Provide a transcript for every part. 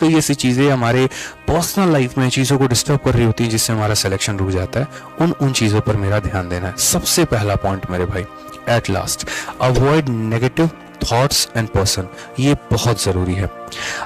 कई ऐसी चीज़ें हमारे पर्सनल लाइफ में चीज़ों को डिस्टर्ब कर रही होती हैं जिससे हमारा सिलेक्शन रुक जाता है। उन चीज़ों पर मेरा ध्यान देना है। सबसे पहला पॉइंट मेरे भाई, at last, avoid negative thoughts and person. ये बहुत ज़रूरी है।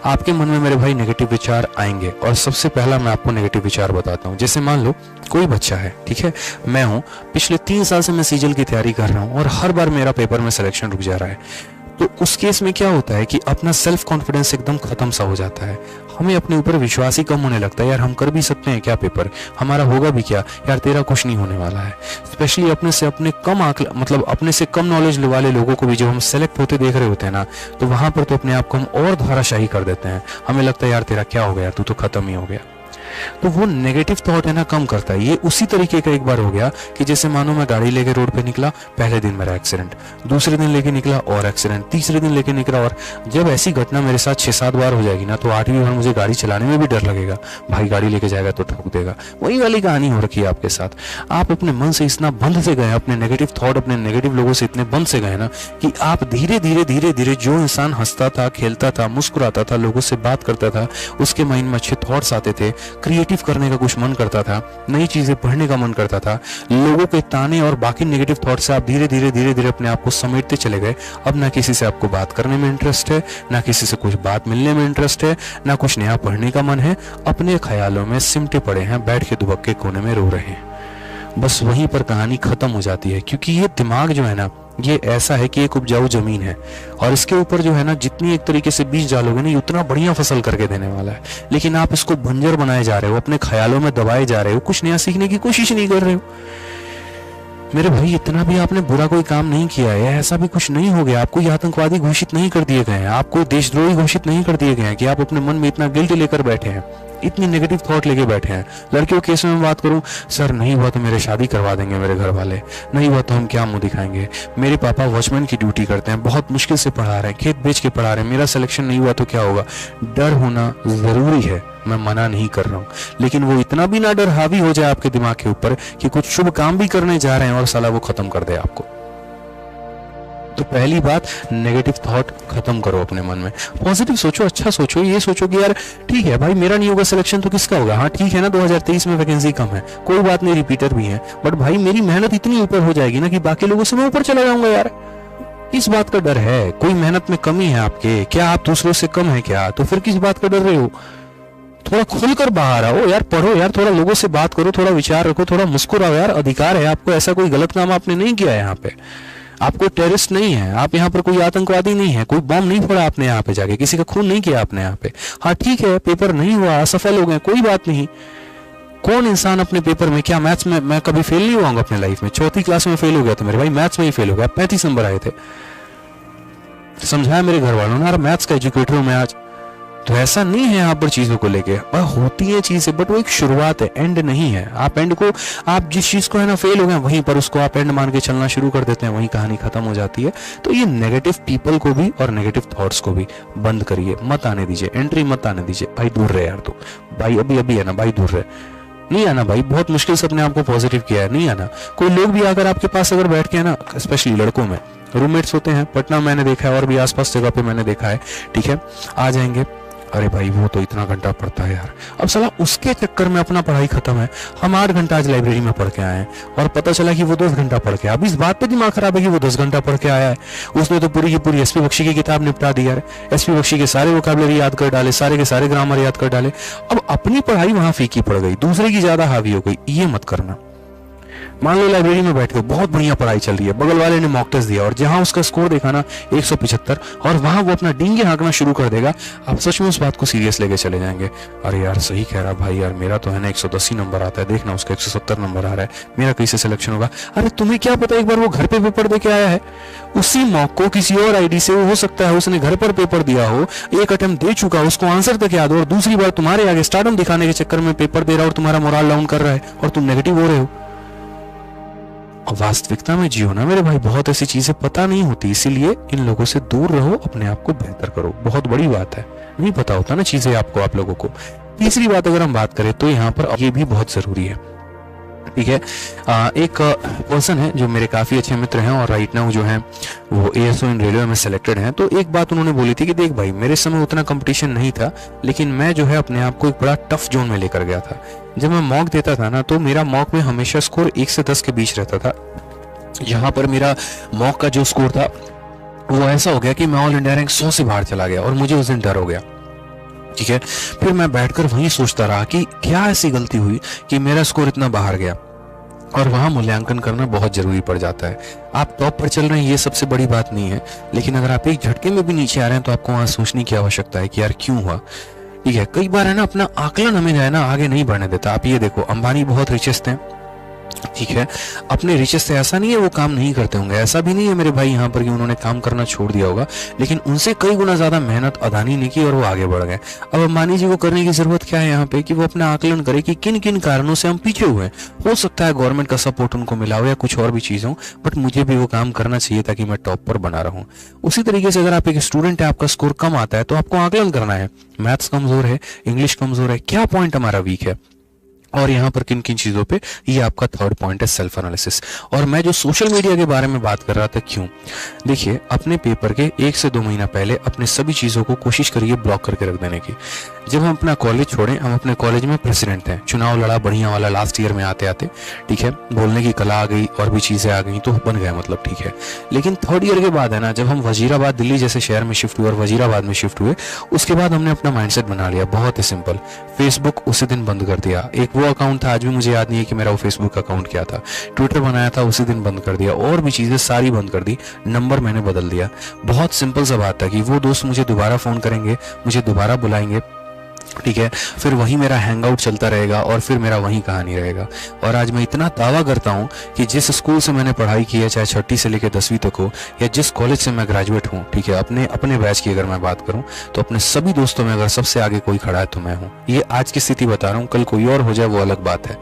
आपके मन में मेरे भाई नेगेटिव विचार आएंगे, और सबसे पहला मैं आपको नेगेटिव विचार बताता हूँ। जैसे मान लो कोई बच्चा है, ठीक है, मैं हूँ, पिछले 3 साल से मैं सीजल की तैयारी कर रहा हूँ और हर बार मेरा पेपर में सिलेक्शन रुक जा रहा है। तो उस केस में क्या होता है कि अपना सेल्फ कॉन्फिडेंस एकदम खत्म सा हो जाता है। हमें अपने ऊपर विश्वास ही कम होने लगता है। यार हम कर भी सकते हैं क्या, पेपर हमारा होगा भी क्या, यार तेरा कुछ नहीं होने वाला है। स्पेशली अपने से कम नॉलेज वाले लोगों को भी जब हम सेलेक्ट होते देख रहे होते हैं ना, तो वहां पर तो अपने आप को हम और धाराशाही कर देते हैं। हमें लगता है यार तेरा क्या हो गया, तू तो खत्म ही हो गया। तो वो नेगेटिव थॉट है ना, कम करता है। ये उसी तरीके का एक बार हो गया कि जैसे मानो मैं गाड़ी लेके रोड पे निकला, पहले दिन मेरा एक्सीडेंट, दूसरे दिन लेके निकला और एक्सीडेंट, तीसरे दिन लेके निकला, और जब ऐसी घटना मेरे साथ 6-7 बार हो जाएगी ना, तो 8वीं बार मुझे गाड़ी चलाने में भी डर लगेगा। भाई गाड़ी लेके जाएगा तो ठोक देगा। वही वाली कहानी हो रखी है आपके साथ। आप अपने मन से इतना बंद से गए, अपने नेगेटिव थॉट, अपने नेगेटिव लोगों से इतने बंद से गए ना, कि आप धीरे धीरे जो इंसान हंसता था, खेलता था, मुस्कुराता था, लोगों से बात करता था, उसके माइंड में अच्छे थॉट्स आते थे, क्रिएटिव करने का कुछ मन करता था, नई चीजें पढ़ने का मन करता था, लोगों के ताने और बाकी नेगेटिव थॉट से आप धीरे धीरे अपने आप को समेटते चले गए। अब ना किसी से आपको बात करने में इंटरेस्ट है, ना किसी से कुछ बात मिलने में इंटरेस्ट है, ना कुछ नया पढ़ने का मन है। अपने ख्यालों में सिमटे पड़े हैं, बैठ के दुबक्के कोने में रो रहे हैं। बस वहीं पर कहानी खत्म हो जाती है, क्योंकि ये दिमाग जो है ना, ये ऐसा है कि एक उपजाऊ जमीन है, और इसके ऊपर जो है ना, जितनी एक तरीके से बीज डालोगे ना, ये उतना बढ़िया फसल करके देने वाला है। लेकिन आप इसको बंजर बनाए जा रहे हो, अपने ख्यालों में दबाए जा रहे हो, कुछ नया सीखने की कोशिश नहीं कर रहे हो। मेरे भाई इतना भी आपने बुरा कोई काम नहीं किया है, ऐसा भी कुछ नहीं हो गया। आपको ये आतंकवादी घोषित नहीं कर दिए गए हैं, आपको देशद्रोही घोषित नहीं कर दिए गए हैं कि आप अपने मन में इतना गिल्ट लेकर बैठे हैं, इतनी नेगेटिव थॉट लेके बैठे हैं। लड़कियों के केस में बात करूं, सर नहीं हुआ तो मेरे शादी करवा देंगे मेरे घर वाले, नहीं हुआ तो हम क्या मुंह दिखाएंगे, मेरे पापा वॉचमैन की ड्यूटी करते हैं, बहुत मुश्किल से पढ़ा रहे हैं, खेत बेच के पढ़ा रहे हैं, मेरा सिलेक्शन नहीं हुआ तो क्या होगा। डर होना जरूरी है, मैं मना नहीं कर रहा हूं, लेकिन वो इतना भी ना डर हावी हो जाए आपके दिमाग के ऊपर कि कुछ शुभ काम भी करने जा रहे हैं और साला वो खत्म कर दे आपको। तो पहली बात, नेगेटिव थॉट खत्म करो अपने मन में, पॉजिटिव सोचो, अच्छा सोचो। ये सोचो कि यार ठीक है भाई, मेरा नहीं होगा सिलेक्शन तो किसका होगा। हाँ ठीक है ना, 2023 में वैकेंसी कम है, कोई बात नहीं, रिपीटर भी है, बट भाई मेरी मेहनत इतनी ऊपर हो जाएगी ना कि बाकी लोगों से मैं ऊपर चला जाऊंगा। यार इस बात का डर है, कोई मेहनत में कमी है आपके, क्या आप दूसरों से कम है क्या, तो फिर किस बात का डर रहे हो। थोड़ा खुलकर बाहर आओ यार, पढ़ो यार, थोड़ा लोगों से बात करो, थोड़ा विचार रखो, थोड़ा मुस्कुराओ यार, अधिकार है आपको। ऐसा कोई गलत काम आपने नहीं किया है यहाँ पे, आप कोई टेररिस्ट नहीं है, आप यहाँ पर कोई आतंकवादी नहीं है, कोई बम नहीं फोड़ा आपने यहाँ पे जाके, किसी का खून नहीं किया आपने यहाँ पे। हाँ ठीक है, पेपर नहीं हुआ, असफल हो गए, कोई बात नहीं। कौन इंसान अपने पेपर में, क्या मैथ्स में मैं कभी फेल नहीं हुआ अपने लाइफ में, 4th क्लास में फेल हो गया था मेरे भाई, मैथ्स में ही फेल हो गया, 35 नंबर आए थे। समझाया मेरे घर वालों ने, यार मैथ्स का एजुकेटर हूं मैं आज। तो ऐसा नहीं है यहाँ पर चीजों को लेके, होती है चीजें, बट वो एक शुरुआत है, एंड नहीं है। आप एंड को, आप जिस चीज को है ना फेल हो गए, वहीं पर उसको आप एंड मान के चलना शुरू कर देते हैं, वहीं कहानी खत्म हो जाती है। तो ये नेगेटिव पीपल को भी और नेगेटिव थॉट्स को भी बंद करिए, मत आने दीजिए, एंट्री मत आने दीजिए। भाई दूर रहे यार, तो भाई अभी है ना भाई, दूर रहे, नहीं आना भाई। बहुत मुश्किल से अपने आप को पॉजिटिव किया है, नहीं आना। कोई लोग भी अगर आपके पास अगर बैठ के है ना, स्पेशली लड़कों में रूममेट्स होते हैं, पटना मैंने देखा है और भी आसपास जगह पे मैंने देखा है, ठीक है, आ जाएंगे, अरे भाई वो तो इतना घंटा पढ़ता है यार, अब साला उसके चक्कर में अपना पढ़ाई खत्म है। हम 8 घंटा आज लाइब्रेरी में पढ़ के आए हैं और पता चला कि वो 10 घंटा पढ़ के आया। अब इस बात पे दिमाग खराब है कि वो 10 घंटा पढ़ के आया है, उसने तो पूरी की पूरी एसपी बख्शी की किताब निपटा दी यार, एसपी बख्शी के सारे वोकैबुलरी याद कर डाले, सारे के सारे ग्रामर याद कर डाले। अब अपनी पढ़ाई वहां फीकी पड़ गई, दूसरे की ज्यादा हावी हो गई। ये मत करना। मान लो लाइब्रेरी में बैठ के बहुत बढ़िया पढ़ाई चल रही है, बगल वाले ने मॉक टेस्ट दिया और जहां उसका स्कोर देखा ना 175, और वहां वो अपना डींगे हाँकना शुरू कर देगा, आप सच में उस बात को सीरियस लेके चले जाएंगे। अरे यार सही कह रहा भाई, यार मेरा तो है ना 180 नंबर आता है, देखना उसका 170 नंबर आ रहा है, मेरा कैसे सिलेक्शन होगा। अरे तुम्हें क्या पता, एक बार वो घर पे पेपर दे के आया है, उसी मॉक को किसी और आईडी से हो सकता है उसने घर पर पेपर दिया हो, एक अटेम्प्ट दे चुका, उसको आंसर तक याद हो, और दूसरी बार तुम्हारे आगे स्टार्टअप दिखाने के चक्कर में पेपर दे रहा और तुम्हारा मोरल डाउन कर रहा है और तुम नेगेटिव हो रहे हो। वास्तविकता में जियो ना मेरे भाई, बहुत ऐसी चीजें पता नहीं होती, इसीलिए इन लोगों से दूर रहो, अपने आप को बेहतर करो। बहुत बड़ी बात है, नहीं पता होता ना चीजें आपको, आप लोगों को। तीसरी बात अगर हम बात करें तो यहाँ पर ये भी बहुत जरूरी है, ठीक है। एक पर्सन है जो मेरे काफ़ी अच्छे मित्र हैं और राइट नाउ जो है वो ASO इन रेलवे में सेलेक्टेड हैं। तो एक बात उन्होंने बोली थी कि देख भाई, मेरे समय उतना कंपटीशन नहीं था, लेकिन मैं जो है अपने आप को एक बड़ा टफ जोन में लेकर गया था। जब मैं मॉक देता था ना, तो मेरा मॉक में हमेशा स्कोर 1 से 10 के बीच रहता था। यहाँ पर मेरा मॉक का जो स्कोर था वो ऐसा हो गया कि मैं ऑल इंडिया रैंक 100 से बाहर चला गया और मुझे उस दिन डर हो गया। ठीक है, फिर मैं बैठकर वहीं सोचता रहा कि क्या ऐसी गलती हुई कि मेरा स्कोर इतना बाहर गया। और वहां मूल्यांकन करना बहुत जरूरी पड़ जाता है। आप टॉप पर चल रहे हैं, ये सबसे बड़ी बात नहीं है, लेकिन अगर आप एक झटके में भी नीचे आ रहे हैं तो आपको वहां सोचने की आवश्यकता है कि यार क्यों हुआ। ठीक है, कई बार है ना, अपना आकलन हमें जो है ना आगे नहीं बढ़ने देता। आप ये देखो, अंबानी बहुत रिचेस्ट हैं, ठीक है, अपने रिचेस से ऐसा नहीं है वो काम नहीं करते होंगे, ऐसा भी नहीं है मेरे भाई यहाँ पर कि उन्होंने काम करना छोड़ दिया होगा, लेकिन उनसे कई गुना ज्यादा मेहनत अदानी ने की और वो आगे बढ़ गए। अब अंबानी जी को करने की जरूरत क्या है यहाँ पे कि वो अपना आकलन करे कि किन किन कारणों से हम पीछे हुए हैं। हो सकता है गवर्नमेंट का सपोर्ट उनको मिला हो या कुछ और भी चीज हो, बट मुझे भी वो काम करना चाहिए ताकि मैं टॉप पर बना रहूं। उसी तरीके से अगर आप एक स्टूडेंट है, आपका स्कोर कम आता है, तो आपको आकलन करना है, मैथ्स कमजोर है, इंग्लिश कमजोर है, क्या पॉइंट हमारा वीक है और यहाँ पर किन किन चीजों पे। ये आपका थर्ड पॉइंट है, सेल्फ एनालिसिस। और मैं जो सोशल मीडिया के बारे में बात कर रहा था, क्यों, देखिए अपने पेपर के 1 से 2 महीना पहले अपने सभी चीजों को कोशिश करिए ब्लॉक करके रख देने की। जब हम अपना कॉलेज छोड़े, हम अपने कॉलेज में प्रेसिडेंट हैं, चुनाव लड़ा बढ़िया वाला लास्ट ईयर में आते आते, ठीक है, बोलने की कला आ गई और भी चीजें आ गई तो बन गए, मतलब ठीक है। लेकिन थर्ड ईयर के बाद है ना, जब हम वजीराबाद दिल्ली जैसे शहर में शिफ्ट हुए और वजीराबाद में शिफ्ट हुए, उसके बाद हमने अपना माइंडसेट बना लिया, बहुत ही सिंपल। फेसबुक उसी दिन बंद कर दिया। एक वो अकाउंट था, आज भी मुझे याद नहीं है कि मेरा वो फेसबुक अकाउंट क्या था। ट्विटर बनाया था, उसी दिन बंद कर दिया, और भी चीजें सारी बंद कर दी। नंबर मैंने बदल दिया। बहुत सिंपल सा बात था कि वो दोस्त मुझे दोबारा फोन करेंगे, मुझे दोबारा बुलाएंगे, ठीक है, फिर वही मेरा हैंग आउट चलता रहेगा और फिर मेरा वही कहानी रहेगा। और आज मैं इतना दावा करता हूं कि जिस स्कूल से मैंने पढ़ाई की है, चाहे 6ठी से लेकर 10वीं तक हो, या जिस कॉलेज से मैं ग्रेजुएट हूं, ठीक है, अपने बैच की अगर मैं बात करूं, तो अपने सभी दोस्तों में अगर सबसे आगे कोई खड़ा है तो मैं हूं। ये आज की स्थिति बता रहा हूं, कल कोई और हो जाए वो अलग बात है।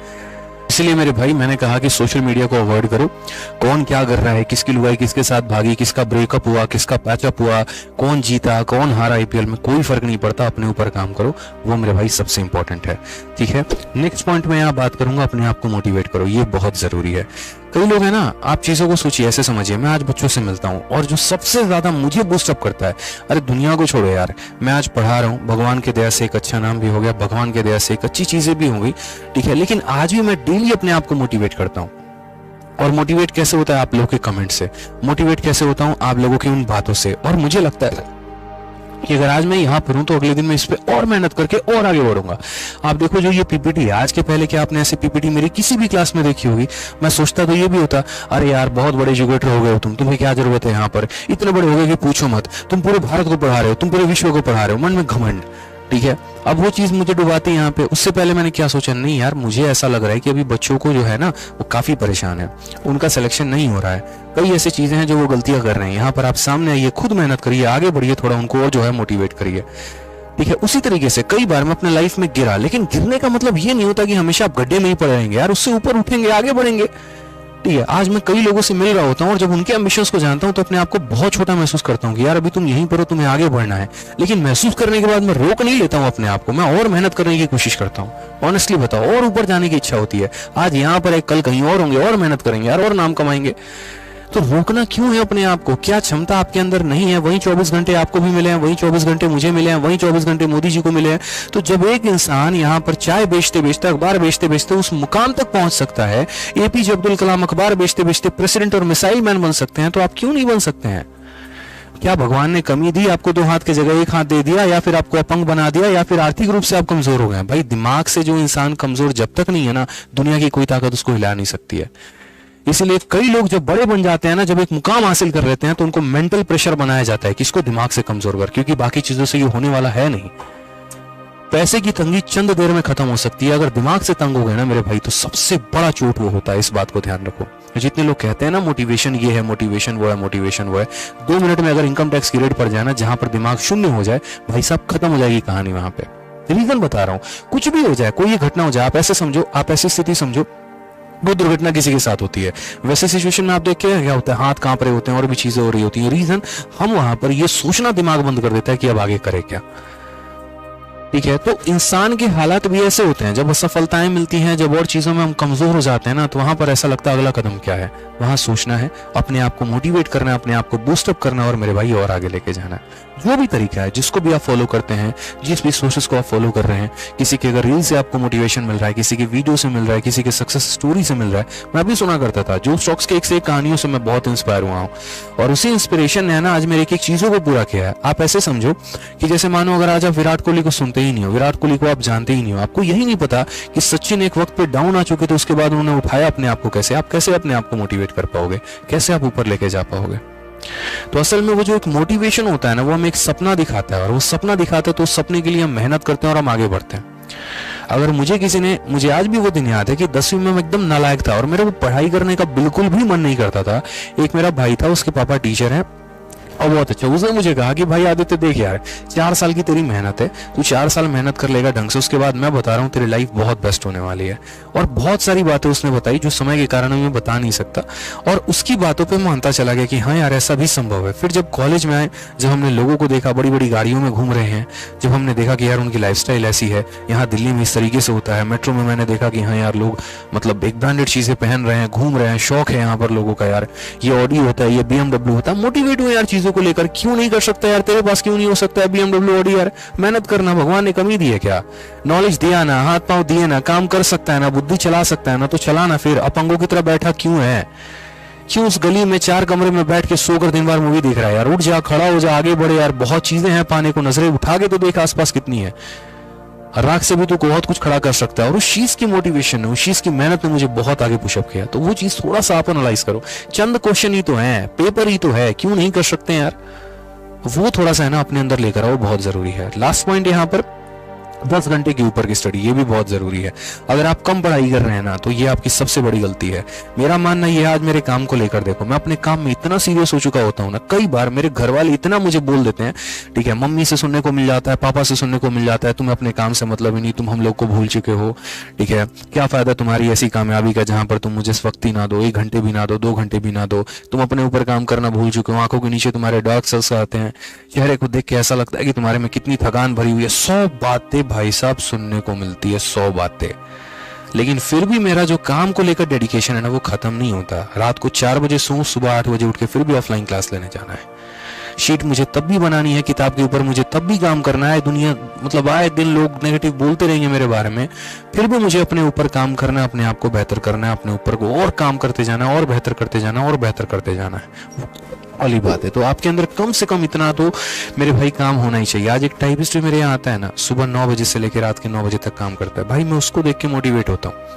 इसलिए मेरे भाई, मैंने कहा कि सोशल मीडिया को अवॉइड करो। कौन क्या कर रहा है, किसकी लुगाई किसके साथ भागी, किसका ब्रेकअप हुआ, किसका पैचअप हुआ, कौन जीता कौन हारा IPL में, कोई फर्क नहीं पड़ता। अपने ऊपर काम करो, वो मेरे भाई सबसे इंपॉर्टेंट है। ठीक है, नेक्स्ट पॉइंट में यहाँ बात करूंगा, अपने आप को मोटिवेट करो, ये बहुत जरूरी है। कई लोग हैं ना, आप चीजों को सोचिए, ऐसे समझिए, मैं आज बच्चों से मिलता हूँ और जो सबसे ज्यादा मुझे बूस्टअप करता है, अरे दुनिया को छोड़ो यार, मैं आज पढ़ा रहा हूँ, भगवान के दया से एक अच्छा नाम भी हो गया, भगवान के दया से एक अच्छी चीजें भी हो गई, ठीक है, लेकिन आज भी मैं डेली अपने आप को मोटिवेट करता हूँ। और मोटिवेट कैसे होता है? आप लोगों के कमेंट से। मोटिवेट कैसे होता हूँ? आप लोगों की उन बातों से। और मुझे लगता है कि अगर आज मैं यहाँ पर हूं तो अगले दिन मैं इस पे और मेहनत करके और आगे बढ़ूंगा। आप देखो, जो ये PPT है, आज के पहले क्या आपने ऐसे PPT मेरी किसी भी क्लास में देखी होगी? मैं सोचता तो ये भी होता, अरे यार बहुत बड़े एजुकेटर हो गए हो तुम्हें क्या जरूरत है यहाँ पर, इतने बड़े हो गए कि पूछो मत, तुम पूरे भारत को पढ़ा रहे हो, तुम पूरे विश्व को पढ़ा रहे हो, मन में घमंड, ठीक है। अब वो चीज मुझे डुबाती है यहाँ पे। उससे पहले मैंने क्या सोचा, नहीं यार, मुझे ऐसा लग रहा है कि अभी बच्चों को जो है ना, वो काफी परेशान है, उनका सिलेक्शन नहीं हो रहा है, कई ऐसी चीजें हैं जो वो गलतियां कर रहे हैं। यहाँ पर आप सामने आइए, खुद मेहनत करिए, आगे बढ़िए, थोड़ा उनको और जो है मोटिवेट करिए, ठीक है। उसी तरीके से कई बार मैं अपने लाइफ में गिरा, लेकिन गिरने का मतलब ये नहीं होता कि हमेशा आप गड्ढे में ही पड़े रहेंगे यार, उससे ऊपर उठेंगे, आगे बढ़ेंगे, ठीक है। आज मैं कई लोगों से मिल रहा होता हूँ और जब उनके एम्बिशंस को जानता हूँ तो अपने आप को बहुत छोटा महसूस करता हूँ कि यार अभी तुम यहीं पर हो, तुम्हें आगे बढ़ना है। लेकिन महसूस करने के बाद मैं रोक नहीं लेता हूँ अपने आप को, मैं और मेहनत करने की कोशिश करता हूँ। ऑनेस्टली बताओ, और ऊपर जाने की इच्छा होती है। आज यहाँ पर है, कल कहीं और होंगे, और मेहनत करेंगे यार, और नाम कमाएंगे। तो रोकना क्यों है अपने आप को? क्या क्षमता आपके अंदर नहीं है? वही 24 घंटे आपको भी मिले हैं, वही 24 घंटे मुझे मिले हैं, वही 24 घंटे मोदी जी को मिले हैं। तो जब एक इंसान यहाँ पर चाय बेचते बेचते, अखबार बेचते बेचते उस मुकाम तक पहुंच सकता है, APJ अब्दुल कलाम अखबार बेचते बेचते प्रेसिडेंट और मिसाइल मैन बन सकते हैं, तो आप क्यों नहीं बन सकते हैं? क्या भगवान ने कमी दी? आपको 2 हाथ की जगह 1 हाथ दे दिया, या फिर आपको अपंग बना दिया, या फिर आर्थिक रूप से आप कमजोर हो गए? भाई, दिमाग से जो इंसान कमजोर जब तक नहीं है ना, दुनिया की कोई ताकत उसको हिला नहीं सकती है। इसलिए कई लोग जब बड़े बन जाते हैं ना, जब एक मुकाम हासिल कर लेते हैं, तो उनको मेंटल प्रेशर बनाया जाता है कि इसको दिमाग से कमजोर कर, क्योंकि बाकी चीजों से ये होने वाला है नहीं। पैसे की तंगी चंद देर में खत्म हो सकती है, अगर दिमाग से तंग हो गए ना मेरे भाई, तो सबसे बड़ा चोट वो होता है। इस बात को ध्यान रखो। जितने लोग कहते हैं ना मोटिवेशन ये है, मोटिवेशन वो है, मोटिवेशन वो है, 2 मिनट में अगर इनकम टैक्स की रेट पड़ जाए ना, जहां पर दिमाग शून्य हो जाए, भाई साहब खत्म हो जाएगी कहानी वहां पे। रीजन बता रहा हूं, कुछ भी हो जाए, कोई ये घटना हो जाए, आप ऐसे समझो, आप ऐसी स्थिति समझो, वो दुर्घटना किसी के साथ होती है, वैसे सिचुएशन में आप देखिए क्या होता है, हाथ कांप रहे होते हैं और भी चीजें हो रही होती हैं। रीजन, हम वहां पर ये सोचना दिमाग बंद कर देता है कि अब आगे करे क्या। ठीक है। तो इंसान के हालात भी ऐसे होते हैं, जब असफलताएं मिलती हैं, जब और चीजों में हम कमजोर हो जाते हैं ना, तो वहां पर ऐसा लगता है अगला कदम क्या है। वहां सोचना है, अपने आप को मोटिवेट करना है, अपने आप को बूस्टअप करना है और मेरे भाई और आगे लेके जाना है। जो भी तरीका है, जिसको भी आप फॉलो करते हैं, जिस भी सोर्सेस को आप फॉलो कर रहे हैं, किसी के अगर रील से आपको मोटिवेशन मिल रहा है, किसी के वीडियो से मिल रहा है, किसी के सक्सेस स्टोरी से मिल रहा है। मैं भी सुना करता था जो स्टॉक्स के एक से एक कहानियों से मैं बहुत इंस्पायर हुआ हूँ, और उसी इंस्पिरेशन ने ना आज मेरे एक एक चीजों को पूरा किया है। आप ऐसे समझो कि जैसे मानो अगर आज आप विराट कोहली को सुनते ही नहीं हो, विराट कोहली को आप जानते ही नहीं हो, आपको यही नहीं पता कि सचिन एक वक्त पे डाउन आ चुके थे, उसके बाद उन्होंने उठाया अपने आप को, कैसे आप कैसे अपने आप को मोटिवेट कर पाओगे, कैसे आप ऊपर लेके जा पाओगे। तो असल में वो जो एक मोटिवेशन होता है ना, वो हमें एक सपना दिखाता है, और वो सपना दिखाता है तो उस सपने के लिए हम मेहनत करते हैं और हम आगे बढ़ते हैं। अगर मुझे आज भी वो दिन याद है कि 10वीं में मैं एकदम नालायक था और मेरे को पढ़ाई करने का बिल्कुल भी मन नहीं करता था। एक मेरा भाई था, उसके पापा टीचर हैं और बहुत अच्छा, उसने मुझे कहा कि भाई आदित्य देख यार, 4 साल की तेरी मेहनत है, तू 4 साल मेहनत कर लेगा ढंग से, उसके बाद मैं बता रहा हूँ तेरी लाइफ बहुत बेस्ट होने वाली है। और बहुत सारी बातें उसने बताई जो समय के कारण मैं बता नहीं सकता, और उसकी बातों पे मानता चला गया कि हाँ यार ऐसा भी संभव है। फिर जब कॉलेज में आए, जब हमने लोगों को देखा बड़ी बड़ी गाड़ियों में घूम रहे हैं, जब हमने देखा कि यार उनकी लाइफस्टाइल ऐसी है, यहाँ दिल्ली में इस तरीके से होता है, मेट्रो में मैंने देखा कि हाँ यार लोग मतलब एक ब्रांडेड चीजें पहन रहे हैं, घूम रहे हैं, शौक है यहाँ पर लोगों का, यार ये ऑडी होता है, ये BMW होता है, मोटिवेट हुए यार चीजों को लेकर। क्यों नहीं कर सकता यार, तेरे पास क्यों नहीं हो सकता है BMW ऑडी यार, मेहनत करना, भगवान ने कमी दी है क्या, नॉलेज दिया ना, हाथ पांव दिए ना, काम कर सकता है ना, बुद्धि चला सकता है ना, तो चलाना। फिर अपंगों की तरह बैठा क्यों है, क्यों उस गली में 4 कमरे में बैठ के सोकर दिन भर मूवी देख रहा है यार, उठ जा, खड़ा हो जा, आगे बढ़े यार, बहुत चीजें हैं पाने को, नजरें उठा के तो देख आसपास कितनी है, राख से भी तो बहुत कुछ खड़ा कर सकता है। और उस चीज की मोटिवेशन ने, उस चीज की मेहनत ने मुझे बहुत आगे पुशअप किया। तो वो चीज थोड़ा सा आप एनालाइज करो, चंद क्वेश्चन ही तो है, पेपर ही तो है, क्यों नहीं कर सकते यार, वो थोड़ा सा है ना अपने अंदर लेकर आओ, बहुत जरूरी है। लास्ट पॉइंट यहाँ पर 10 घंटे के ऊपर की स्टडी, ये भी बहुत जरूरी है। अगर आप कम पढ़ाई कर रहे हैं ना, तो ये आपकी सबसे बड़ी गलती है। मेरा मानना ये है, आज मेरे काम को लेकर देखो, मैं अपने काम में इतना सीरियस हो चुका होता हूँ ना, कई बार मेरे घर वाले इतना मुझे बोल देते हैं, ठीक है, मम्मी से सुनने को मिल जाता है, पापा से सुनने को मिल जाता है, तुम्हें अपने काम से मतलब ही नहीं, तुम हम लोग को भूल चुके हो, ठीक है, क्या फायदा तुम्हारी ऐसी कामयाबी का जहां पर तुम मुझे वक्त ही ना दो, 1 घंटे भी ना दो, 2 घंटे भी ना दो, तुम अपने ऊपर काम करना भूल चुके हो, आंखों के नीचे तुम्हारे डार्क सर्कल्स आते हैं, चेहरे को देख के ऐसा लगता है कि तुम्हारे में कितनी थकान भरी हुई है। 100 बातें भाई साहब सुनने को मिलती है, 100 बातें, लेकिन फिर भी मेरा जो काम को लेकर डेडिकेशन है ना, वो खत्म नहीं होता। रात को 4 बजे सोऊं, सुबह 8 बजे उठ के फिर भी ऑफलाइन क्लास लेने जाना है, शीट मुझे तब भी बनानी है, किताब के ऊपर मुझे तब भी काम करना है। दुनिया मतलब आए दिन लोग नेगेटिव बोलते रहेंगे मेरे बारे में, फिर भी मुझे अपने ऊपर काम करना है, अपने आप को बेहतर करना है, अपने ऊपर को और काम करते जाना है, और बेहतर करते जाना है, और बेहतर करते जाना है, वाली बात है। तो आपके अंदर कम से कम इतना तो मेरे भाई काम होना ही चाहिए। आज एक टाइपिस्ट मेरे यहाँ आता है ना, सुबह 9 बजे से लेकर रात के 9 बजे तक काम करता है, भाई मैं उसको देख के मोटिवेट होता हूँ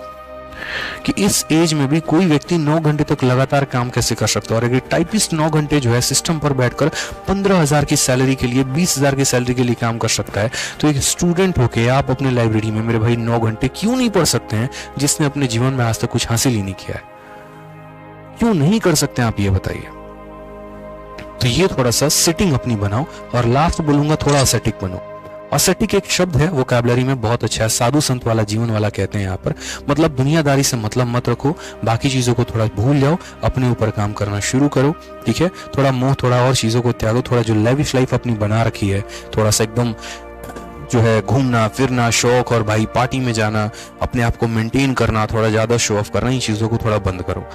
कि इस एज में भी कोई व्यक्ति 9 घंटे तक लगातार काम कैसे कर सकता है। और अगर टाइपिस्ट 9 घंटे जो है सिस्टम पर बैठकर 15,000 की सैलरी के लिए, 20,000 की सैलरी के लिए काम कर सकता है, तो एक स्टूडेंट होके आप अपने लाइब्रेरी में मेरे भाई 9 घंटे क्यों नहीं पढ़ सकते हैं, जिसने अपने जीवन में आज तक कुछ हासिल ही नहीं किया है? क्यों नहीं कर सकते आप, ये बताइए। तो ये थोड़ा सा सिटिंग अपनी बनाओ, और लास्ट बोलूंगा थोड़ा असेटिक बनो। असेटिक एक शब्द है, वोकैबुलरी में बहुत अच्छा है, साधु संत वाला जीवन वाला कहते हैं यहाँ पर। मतलब दुनियादारी से मतलब मत रखो, बाकी चीजों को थोड़ा भूल जाओ, अपने ऊपर काम करना शुरू करो, ठीक है। थोड़ा मोह, थोड़ा और चीजों को त्यागो, थोड़ा जो लेविश लाइफ अपनी बना रखी है, थोड़ा सा एकदम जो है घूमना फिरना, शौक और भाई पार्टी में जाना, अपने आप को मेंटेन करना, थोड़ा ज्यादा शो ऑफ करना, इन चीजों को थोड़ा बंद करो,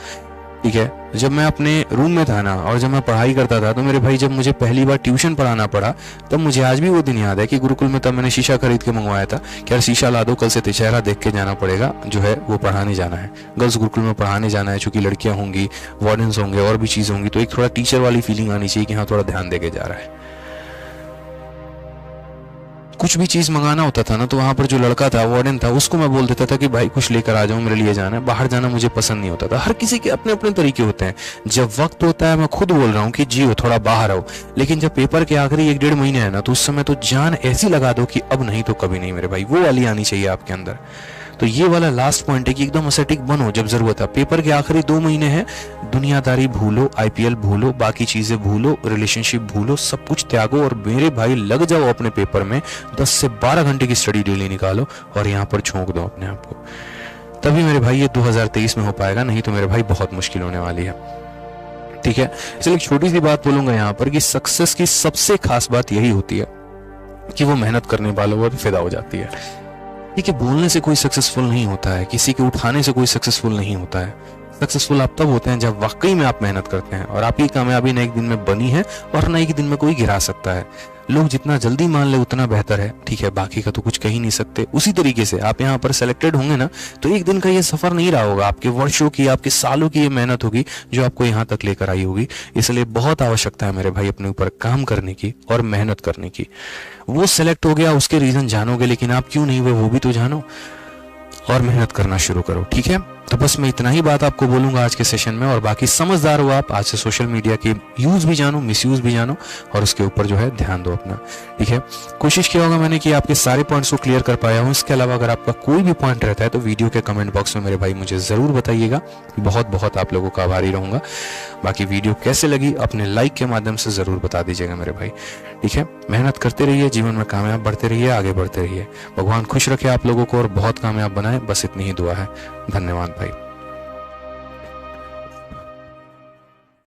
ठीक है। जब मैं अपने रूम में था ना, और जब मैं पढ़ाई करता था, तो मेरे भाई जब मुझे पहली बार ट्यूशन पढ़ाना पड़ा, तब मुझे आज भी वो दिन याद है कि गुरुकुल में तब मैंने शीशा खरीद के मंगवाया था कि यार शीशा ला दो, कल से चेहरा देख के जाना पड़ेगा, जो है वो पढ़ाने जाना है, गर्ल्स गुरुकुल में पढ़ाने जाना है, चूंकि लड़कियां होंगी, वार्डन्स होंगे, और भी चीज होंगी, तो एक थोड़ा टीचर वाली फीलिंग आनी चाहिए कि हाँ थोड़ा ध्यान देके जा रहा है। कुछ भी चीज मंगाना होता था ना, तो वहां पर जो लड़का था, वार्डन था, उसको मैं बोल देता था कि भाई कुछ लेकर आ जाओ, मेरे लिए जाना है, बाहर जाना मुझे पसंद नहीं होता था। हर किसी के अपने अपने तरीके होते हैं। जब वक्त होता है, मैं खुद बोल रहा हूँ कि जियो, थोड़ा बाहर आओ, लेकिन जब पेपर के आखिरी 1-1.5 महीने है ना, तो उस समय तो जान ऐसी लगा दो कि अब नहीं तो कभी नहीं मेरे भाई, वो वाली आनी चाहिए आपके अंदर। तो ये वाला लास्ट पॉइंट है कि एकदम असेटिक बनो जब जरूरत है। पेपर के आखिरी 2 महीने हैं, दुनियादारी भूलो, IPL भूलो, बाकी चीजें भूलो, रिलेशनशिप भूलो, सब कुछ त्यागो, और मेरे भाई लग जाओ अपने पेपर में। 10 से 12 घंटे की स्टडी डेली निकालो, और यहाँ पर झोंक दो अपने आप को, तभी मेरे भाई ये 2023 में हो पाएगा, नहीं तो मेरे भाई बहुत मुश्किल होने वाली है, ठीक है। चलिए एक छोटी सी बात बोलूंगा यहाँ पर कि सक्सेस की सबसे खास बात यही होती है कि वो मेहनत करने वालों पर फिदा हो जाती है। ठीक है, बोलने से कोई सक्सेसफुल नहीं होता है, किसी के उठाने से कोई सक्सेसफुल नहीं होता है। सक्सेसफुल आप तब होते हैं जब वाकई में आप मेहनत करते हैं, और आपकी कामयाबी न एक दिन में बनी है और न एक दिन में कोई गिरा सकता है। लोग जितना जल्दी मान ले उतना बेहतर है, ठीक है, बाकी का तो कुछ कह ही नहीं सकते। उसी तरीके से आप यहाँ पर सेलेक्टेड होंगे ना, तो एक दिन का ये सफर नहीं रहा होगा, आपके वर्षों की, आपके सालों की ये मेहनत होगी जो आपको यहाँ तक लेकर आई होगी। इसलिए बहुत आवश्यकता है मेरे भाई अपने ऊपर काम करने की और मेहनत करने की। वो सेलेक्ट हो गया, उसके रीजन जानोगे, लेकिन आप क्यों नहीं हुए वो भी तो जानो और मेहनत करना शुरू करो। ठीक है, तो बस मैं इतना ही बात आपको बोलूंगा आज के सेशन में, और बाकी समझदार हो आप। आज से सोशल मीडिया की यूज भी जानो, मिसयूज भी जानो, और उसके ऊपर जो है ध्यान दो अपना। ठीक है, कोशिश किया होगा मैंने कि आपके सारे पॉइंट्स को क्लियर कर पाया हूँ। इसके अलावा अगर आपका कोई भी पॉइंट रहता है तो वीडियो के कमेंट बॉक्स में मेरे भाई मुझे जरूर बताइएगा। बहुत बहुत आप लोगों का आभारी रहूंगा। बाकी वीडियो कैसे लगी अपने लाइक के माध्यम से जरूर बता दीजिएगा मेरे भाई। ठीक है, मेहनत करते रहिए, जीवन में कामयाब बढ़ते रहिए, आगे बढ़ते रहिए। भगवान खुश रखे आप लोगों को और बहुत कामयाब बनाए, बस इतनी ही दुआ है। धन्यवाद भाई।